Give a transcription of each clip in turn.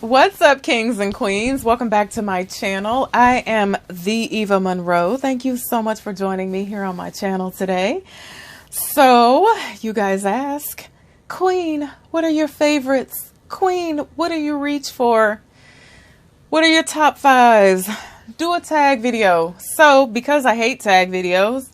What's up, kings and queens? Welcome back to my channel. I am the Eva Monroe. Thank you so much for joining me here on my channel today. So, you guys ask, Queen, what are your favorites? Queen, what do you reach for? What are your top fives? Do a tag video. So, because I hate tag videos,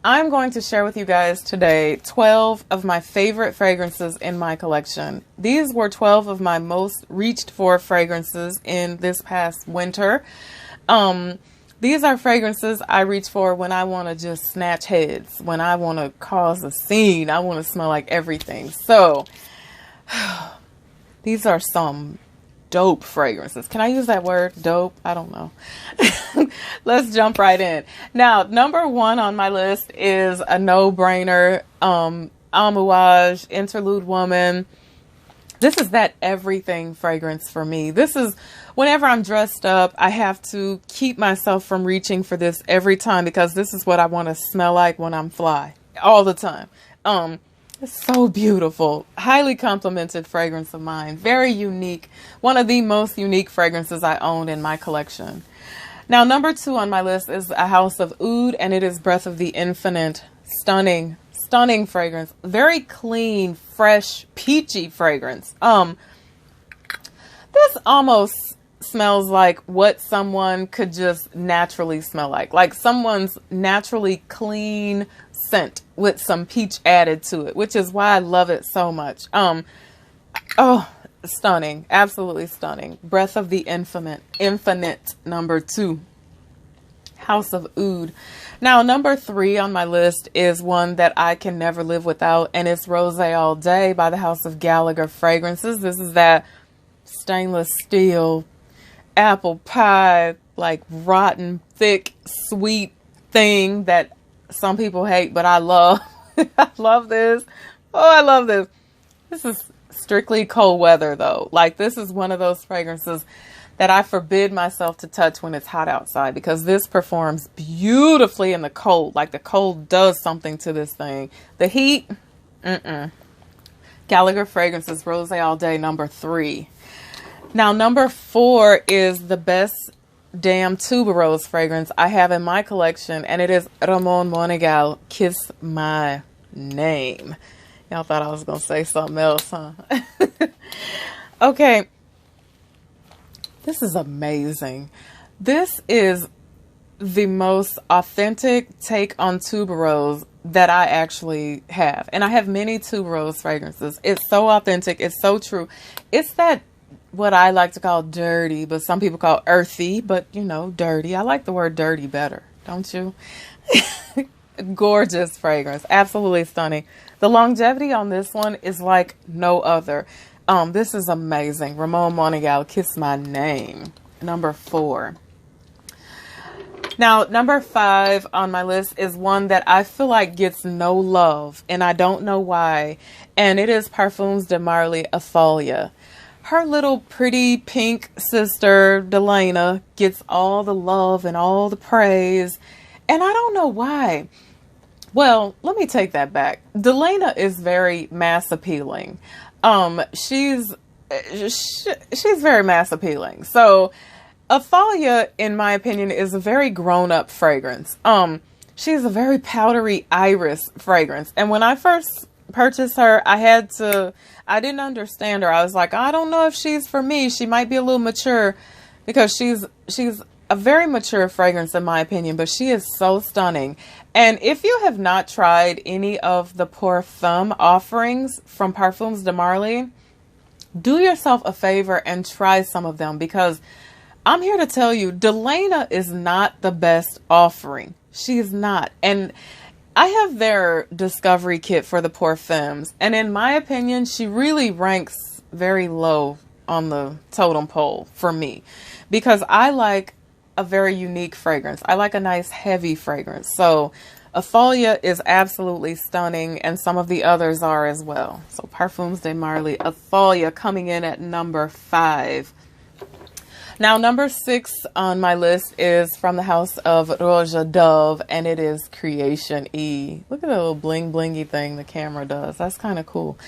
I'm going to share with you guys today 12 of my favorite fragrances in my collection. These were 12 of my most reached for fragrances in this past winter. These are fragrances I reach for when I want to just snatch heads, when I want to cause a scene. I want to smell like everything. So, these are some dope fragrances. Can I use that word? Dope? I don't know. Let's jump right in. Now, number one on my list is a no-brainer. Amouage, Interlude Woman. This is that everything fragrance for me. This is whenever I'm dressed up, I have to keep myself from reaching for this every time because this is what I want to smell like when I'm fly all the time. It's so beautiful. Highly complimented fragrance of mine. Very unique. One of the most unique fragrances I own in my collection. Now, number two on my list is a House of Oud, and it is Breath of the Infinite. Stunning, stunning fragrance. Very clean, fresh, peachy fragrance. This almost smells like what someone could just naturally smell like someone's naturally clean scent with some peach added to it, which is why I love it so much. Oh, stunning, absolutely stunning. Breath of the Infinite, number two. House of Oud. Now, number three on my list is one that I can never live without, and it's Rose All Dae by the House of Gallagher Fragrances. This is that stainless steel apple pie, like rotten, thick, sweet thing that some people hate, but I love. I love this. Oh, I love this. This is strictly cold weather, though. Like, this is one of those fragrances that I forbid myself to touch when it's hot outside because this performs beautifully in the cold. Like, the cold does something to this thing. The heat, Gallagher Fragrances, Rose All Dae, number three. Now, number four is the best damn tuberose fragrance I have in my collection, and it is Ramon Monegal, Kiss My Name. Y'all thought I was going to say something else, huh? Okay. This is amazing. This is the most authentic take on tuberose that I actually have. And I have many tuberose fragrances. It's so authentic. It's so true. It's that what I like to call dirty, but some people call earthy, but you know, dirty. I like the word dirty better, don't you? Gorgeous fragrance. Absolutely stunning. The longevity on this one is like no other. This is amazing. Ramon Monegal, Kiss My Name. Number four. Now, number five on my list is one that I feel like gets no love, and I don't know why. And it is Parfums de Marley, Athaliah. Her little pretty pink sister, Delana, gets all the love and all the praise. And I don't know why. Well, let me take that back. Delana is very mass appealing. She's very mass appealing. So Athaliah, in my opinion, is a very grown up fragrance. She's a very powdery iris fragrance. And when I first purchased her, I didn't understand her. I was like, I don't know if she's for me. She might be a little mature because she's a very mature fragrance in my opinion, but she is so stunning. And if you have not tried any of the Parfums offerings from Parfums de Marley, do yourself a favor and try some of them because I'm here to tell you, Delana is not the best offering. She is not. And I have their discovery kit for the Parfums, and in my opinion, she really ranks very low on the totem pole for me because I like a very unique fragrance. I like a nice heavy fragrance. So Athaliah is absolutely stunning, and some of the others are as well. So Parfums de Marley, Athaliah coming in at number five. Now, number six on my list is from the house of Roja Dove, and it is Creation E. Look at the little bling blingy thing the camera does. That's kind of cool.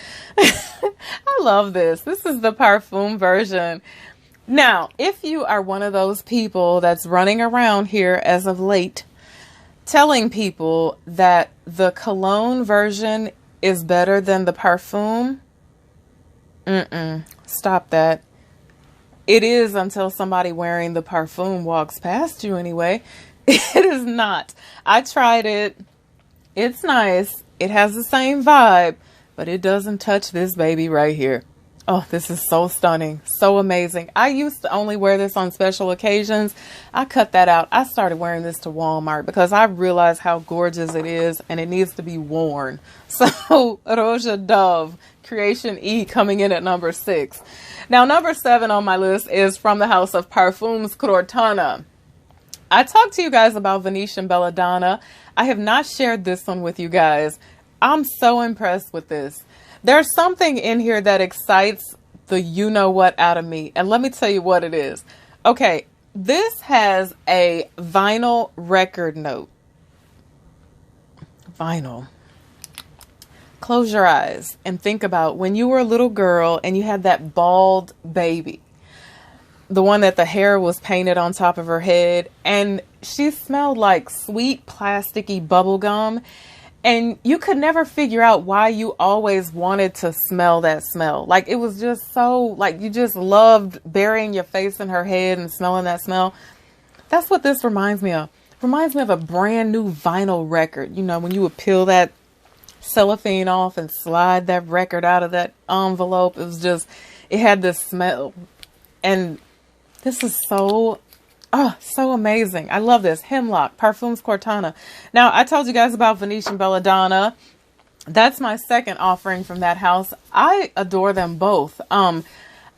I love this. This is the Parfum version. Now, if you are one of those people that's running around here as of late, telling people that the cologne version is better than the Parfum, stop that. It is until somebody wearing the Parfum walks past you anyway. It is not. I tried it. It's nice. It has the same vibe, but it doesn't touch this baby right here. Oh, this is so stunning. So amazing. I used to only wear this on special occasions. I cut that out. I started wearing this to Walmart because I realized how gorgeous it is and it needs to be worn. So Roja Dove Creation E coming in at number 6. Now, number 7 on my list is from the house of Parfums Quartana. I talked to you guys about Venetian Belladonna. I have not shared this one with you guys. I'm so impressed with this. There's something in here that excites the you-know-what out of me. And let me tell you what it is. Okay, this has a vinyl record note. Vinyl. Close your eyes and think about when you were a little girl and you had that bald baby. The one that the hair was painted on top of her head. And she smelled like sweet, plasticky bubble gum. And you could never figure out why you always wanted to smell that smell. Like, it was just so, like, you just loved burying your face in her head and smelling that smell. That's what this reminds me of. It reminds me of a brand new vinyl record. You know, when you would peel that cellophane off and slide that record out of that envelope. It was just, it had this smell. And this is so amazing. I love this. Hemlock, Parfums Quartana. Now, I told you guys about Venetian Belladonna. That's my second offering from that house. I adore them both. I'm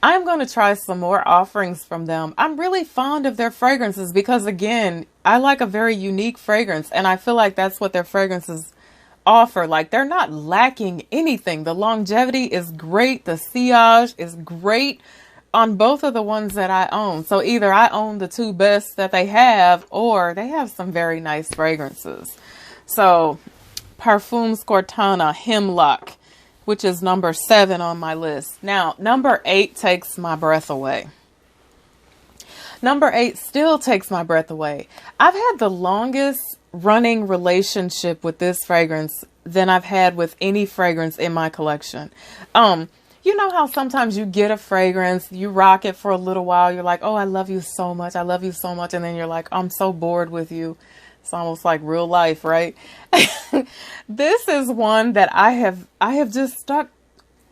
going to try some more offerings from them. I'm really fond of their fragrances because, again, I like a very unique fragrance. And I feel like that's what their fragrances offer. Like, they're not lacking anything. The longevity is great. The sillage is great on both of the ones that I own. So either I own the two best that they have, or they have some very nice fragrances. So Parfums Quartana Hemlock, which is number 7 on my list. Now, number 8 takes my breath away. Number 8 still takes my breath away. I've had the longest running relationship with this fragrance than I've had with any fragrance in my collection. You know how sometimes you get a fragrance, you rock it for a little while, you're like, oh, I love you so much, I love you so much, and then you're like, I'm so bored with you. It's almost like real life, right? This is one that I have just stuck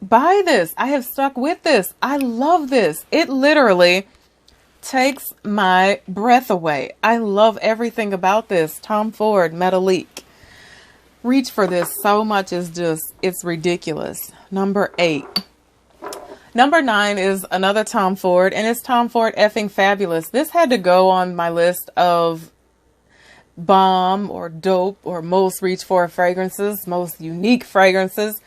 by this. I have stuck with this. I love this. It literally takes my breath away. I love everything about this. Tom Ford Metallique. Reach for this so much is just, it's ridiculous. Number 8. Number 9 is another Tom Ford, and it's Tom Ford F'n Fabulous. This had to go on my list of bomb or dope or most reach for fragrances, most unique fragrances.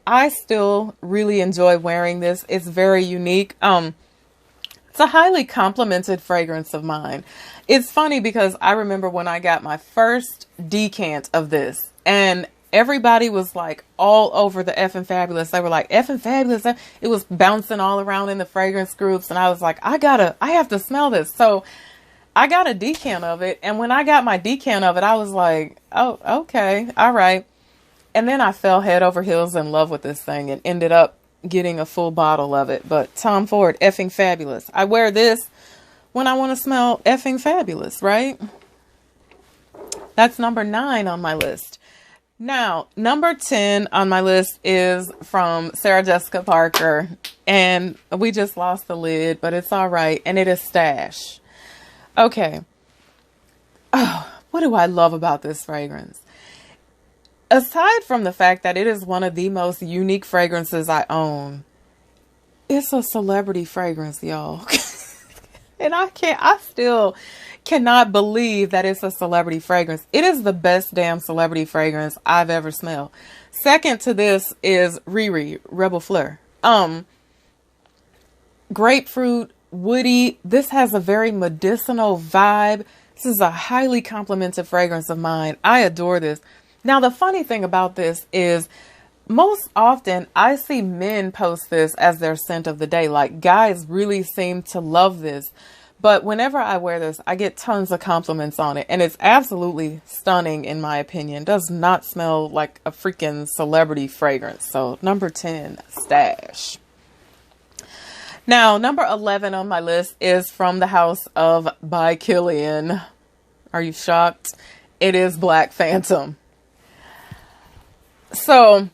I still really enjoy wearing this. It's very unique. It's a highly complimented fragrance of mine. It's funny because I remember when I got my first decant of this, and everybody was like all over the F'n Fabulous. They were like, F'n Fabulous. It was bouncing all around in the fragrance groups. And I was like, I have to smell this. So I got a decant of it. And when I got my decant of it, I was like, oh, okay. All right. And then I fell head over heels in love with this thing and ended up getting a full bottle of it. But Tom Ford F'n Fabulous. I wear this when I want to smell F'n Fabulous, right? That's number 9 on my list. Now, number 10 on my list is from Sarah Jessica Parker, and we just lost the lid, but it's all right, and it is Stash. Okay. Oh, what do I love about this fragrance? Aside from the fact that it is one of the most unique fragrances I own, it's a celebrity fragrance, y'all. And I still cannot believe that it's a celebrity fragrance. It is the best damn celebrity fragrance I've ever smelled. Second to this is Riri, Rebel Fleur. Grapefruit, woody. This has a very medicinal vibe. This is a highly complimented fragrance of mine. I adore this. Now, the funny thing about this is most often I see men post this as their scent of the day. Like, guys really seem to love this. But whenever I wear this, I get tons of compliments on it. And it's absolutely stunning, in my opinion. Does not smell like a freaking celebrity fragrance. So number 10, Stash. Now, number 11 on my list is from the house of by Kilian. Are you shocked? It is Black Phantom. So,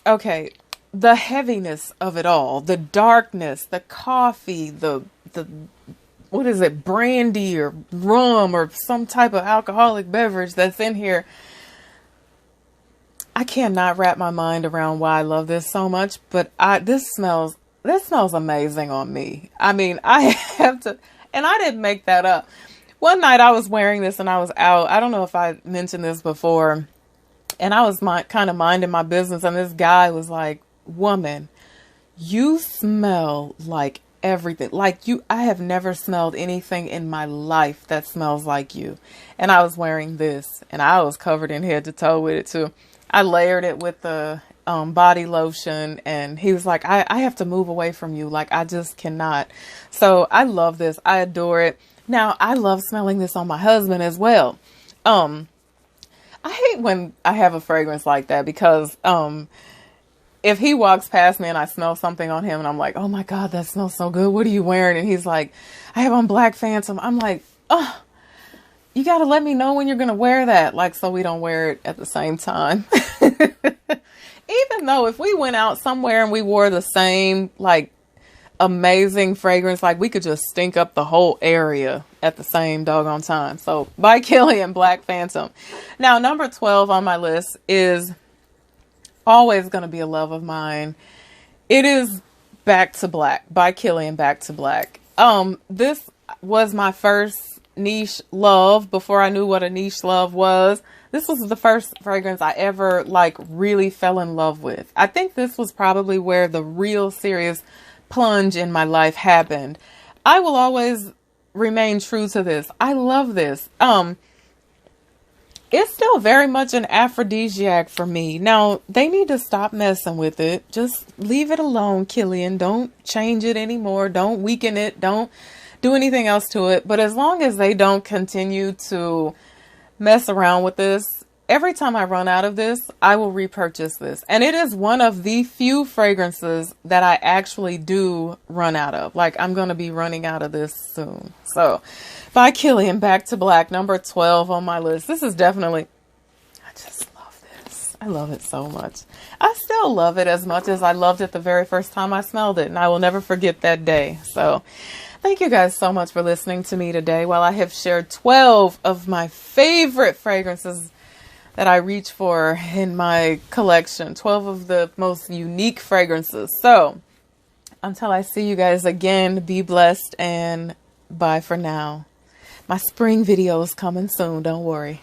okay, the heaviness of it all, the darkness, the coffee, the what is it, brandy or rum or some type of alcoholic beverage that's in here. I cannot wrap my mind around why I love this so much, but this smells amazing on me. I mean, I have to, and I didn't make that up. One night I was wearing this and I was out. I don't know if I mentioned this before, and I was kind of minding my business, and this guy was like, "Woman, you smell like everything. Like I have never smelled anything in my life that smells like you." And I was wearing this, and I was covered in head to toe with it too. I layered it with the body lotion, and he was like, I have to move away from you. Like, I just cannot. So I love this. I adore it. Now, I love smelling this on my husband as well. I hate when I have a fragrance like that, because if he walks past me and I smell something on him and I'm like, "Oh my God, that smells so good. What are you wearing?" And he's like, "I have on Black Phantom." I'm like, "Oh, you got to let me know when you're going to wear that." Like, so we don't wear it at the same time. Even though if we went out somewhere and we wore the same, like, amazing fragrance, like, we could just stink up the whole area at the same doggone time. So by Kilian, Black Phantom. Now, number 12 on my list is always going to be a love of mine. It is Back to Black by Kilian, Back to Black. This was my first niche love before I knew what a niche love was. This was the first fragrance I ever really fell in love with. I think this was probably where the real serious plunge in my life happened. I will always remain true to this. I love this. It's still very much an aphrodisiac for me. Now, they need to stop messing with it. Just leave it alone, Kilian. Don't change it anymore. Don't weaken it. Don't do anything else to it. But as long as they don't continue to mess around with this, every time I run out of this, I will repurchase this. And it is one of the few fragrances that I actually do run out of. Like, I'm going to be running out of this soon. So, by Kilian, Back to Black, number 12 on my list. This is definitely, I just love this. I love it so much. I still love it as much as I loved it the very first time I smelled it. And I will never forget that day. So, thank you guys so much for listening to me today, while I have shared 12 of my favorite fragrances that I reach for in my collection. 12 of the most unique fragrances. So, until I see you guys again, be blessed and bye for now. My spring video is coming soon, don't worry.